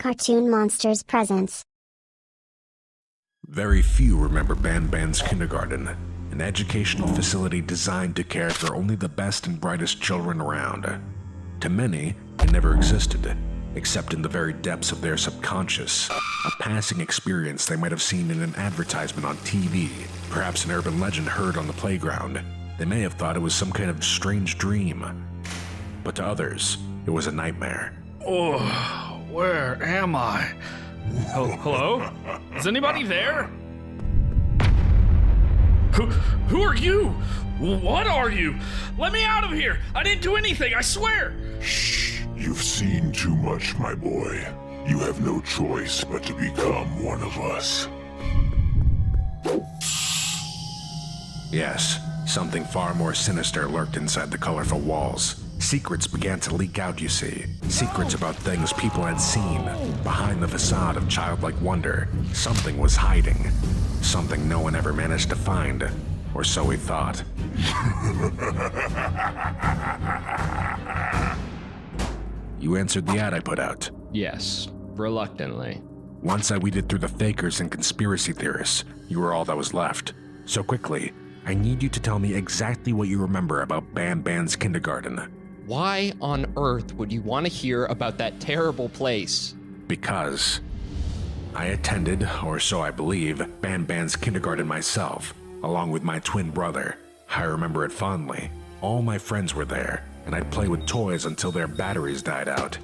cartoon monster's presence. Very few remember Banban's kindergarten, an educational facility designed to care for only the best and brightest children around. To many, it never existed, except in the very depths of their subconscious, a passing experience they might have seen in an advertisement on TV, perhaps an urban legend heard on the playground. They may have thought it was some kind of strange dream. But to others, it was a nightmare. Oh, where am I? Hello? Is anybody there? Who are you? What are you? Let me out of here! I didn't do anything, I swear! Shh, you've seen too much, my boy. You have no choice but to become one of us. Yes, something far more sinister lurked inside the colorful walls. Secrets began to leak out, you see. Secrets about things people had seen. Behind the facade of childlike wonder, something was hiding. Something no one ever managed to find. Or so we thought. You answered the ad I put out. Yes, reluctantly. Once I weeded through the fakers and conspiracy theorists, you were all that was left. So quickly, I need you to tell me exactly what you remember about Banban's kindergarten. Why on earth would you want to hear about that terrible place? Because I attended, or so I believe, Banban's kindergarten myself, along with my twin brother. I remember it fondly. All my friends were there, and I'd play with toys until their batteries died out.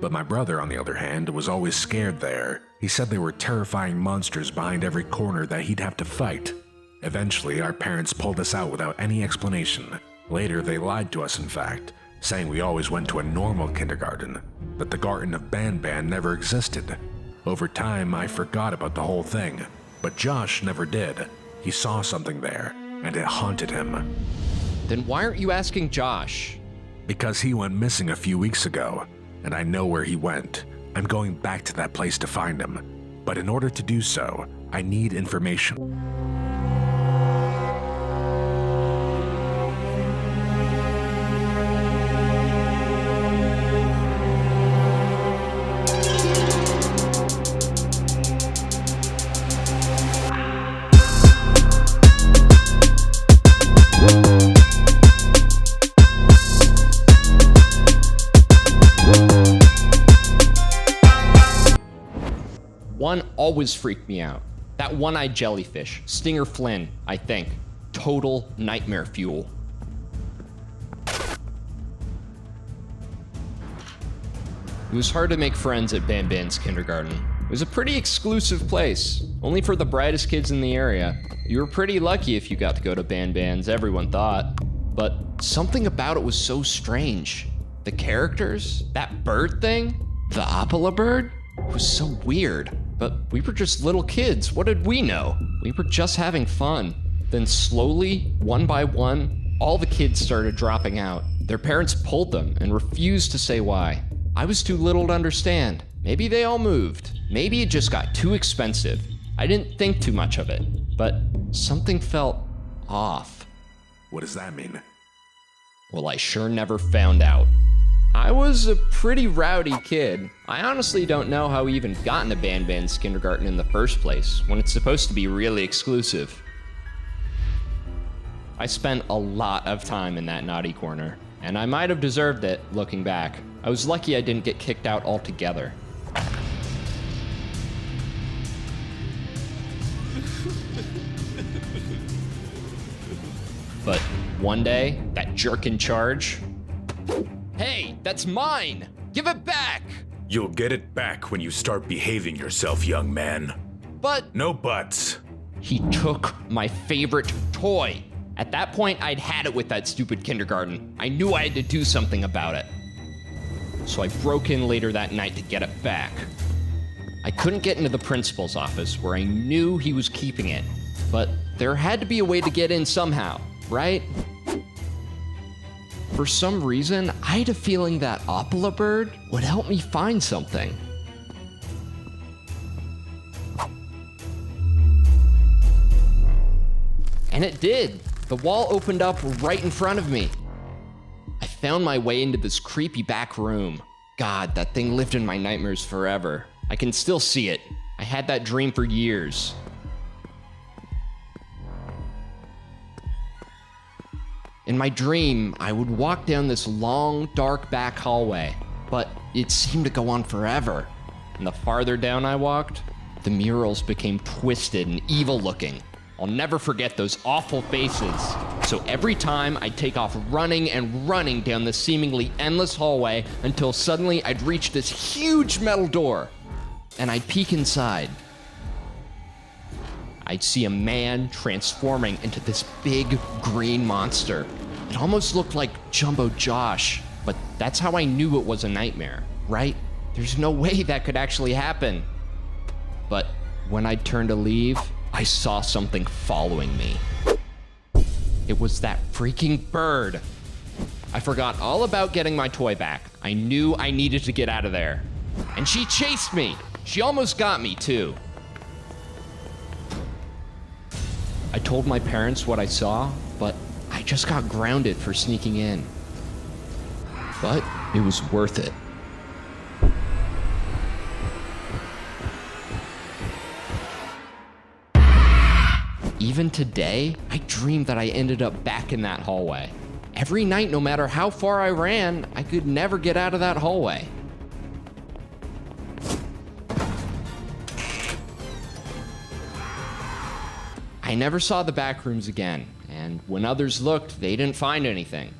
But my brother, on the other hand, was always scared there. He said there were terrifying monsters behind every corner that he'd have to fight. Eventually, our parents pulled us out without any explanation. Later, they lied to us, in fact, saying we always went to a normal kindergarten, that the Garten of Banban never existed. Over time, I forgot about the whole thing, but Josh never did. He saw something there, and it haunted him. Then why aren't you asking Josh? Because he went missing a few weeks ago, and I know where he went. I'm going back to that place to find him. But in order to do so, I need information. One always freaked me out. That one-eyed jellyfish, Stinger Flynn, I think. Total nightmare fuel. It was hard to make friends at Banban's kindergarten. It was a pretty exclusive place, only for the brightest kids in the area. You were pretty lucky if you got to go to Banban's, everyone thought. But something about it was so strange. The characters, that bird thing, the Opila Bird, it was so weird. But we were just little kids, what did we know? We were just having fun. Then slowly, one by one, all the kids started dropping out. Their parents pulled them and refused to say why. I was too little to understand. Maybe they all moved. Maybe it just got too expensive. I didn't think too much of it, but something felt off. What does that mean? Well, I sure never found out. I was a pretty rowdy kid. I honestly don't know how we even got into Banban's kindergarten in the first place, when it's supposed to be really exclusive. I spent a lot of time in that naughty corner, and I might have deserved it, looking back. I was lucky I didn't get kicked out altogether. But one day, that jerk in charge... Hey, that's mine! Give it back! You'll get it back when you start behaving yourself, young man. But... No buts. He took my favorite toy. At that point, I'd had it with that stupid kindergarten. I knew I had to do something about it. So I broke in later that night to get it back. I couldn't get into the principal's office where I knew he was keeping it, but there had to be a way to get in somehow, right? For some reason, I had a feeling that Opila Bird would help me find something. And it did. The wall opened up right in front of me. I found my way into this creepy back room. God, that thing lived in my nightmares forever. I can still see it. I had that dream for years. In my dream, I would walk down this long, dark back hallway, but it seemed to go on forever. And the farther down I walked, the murals became twisted and evil looking. I'll never forget those awful faces. So every time I'd take off running and running down the seemingly endless hallway until suddenly I'd reach this huge metal door. And I'd peek inside. I'd see a man transforming into this big green monster. It almost looked like Jumbo Josh, but that's how I knew it was a nightmare, right? There's no way that could actually happen. But when I'd turn to leave, I saw something following me. It was that freaking bird. I forgot all about getting my toy back. I knew I needed to get out of there. And she chased me. She almost got me, too. I told my parents what I saw, but I just got grounded for sneaking in. But it was worth it. Even today, I dream that I ended up back in that hallway. Every night, no matter how far I ran, I could never get out of that hallway. I never saw the back rooms again, and when others looked, they didn't find anything.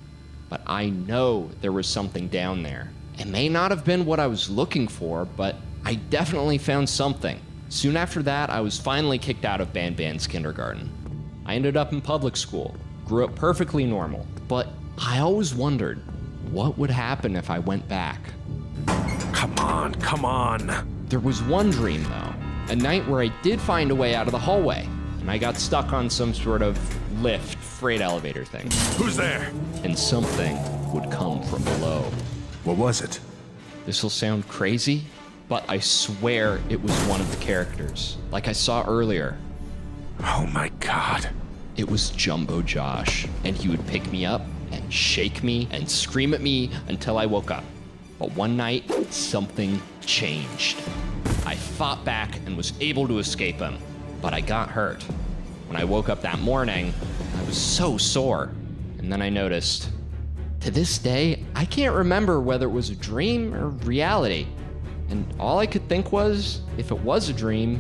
But I know there was something down there. It may not have been what I was looking for, but I definitely found something. Soon after that, I was finally kicked out of Banban's kindergarten. I ended up in public school, grew up perfectly normal, but I always wondered, what would happen if I went back? Come on, come on. There was one dream, though, a night where I did find a way out of the hallway, and I got stuck on some sort of lift, freight elevator thing. Who's there? And something would come from below. What was it? This'll sound crazy, but I swear it was one of the characters, like I saw earlier. Oh my God. It was Jumbo Josh, and he would pick me up and shake me and scream at me until I woke up. But one night, something changed. I fought back and was able to escape him, but I got hurt. When I woke up that morning, I was so sore, and then I noticed, to this day, I can't remember whether it was a dream or reality. And all I could think was, if it was a dream,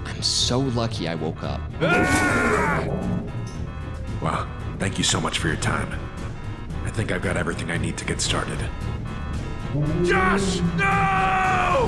I'm so lucky I woke up. Well, thank you so much for your time. I think I've got everything I need to get started. Josh, no!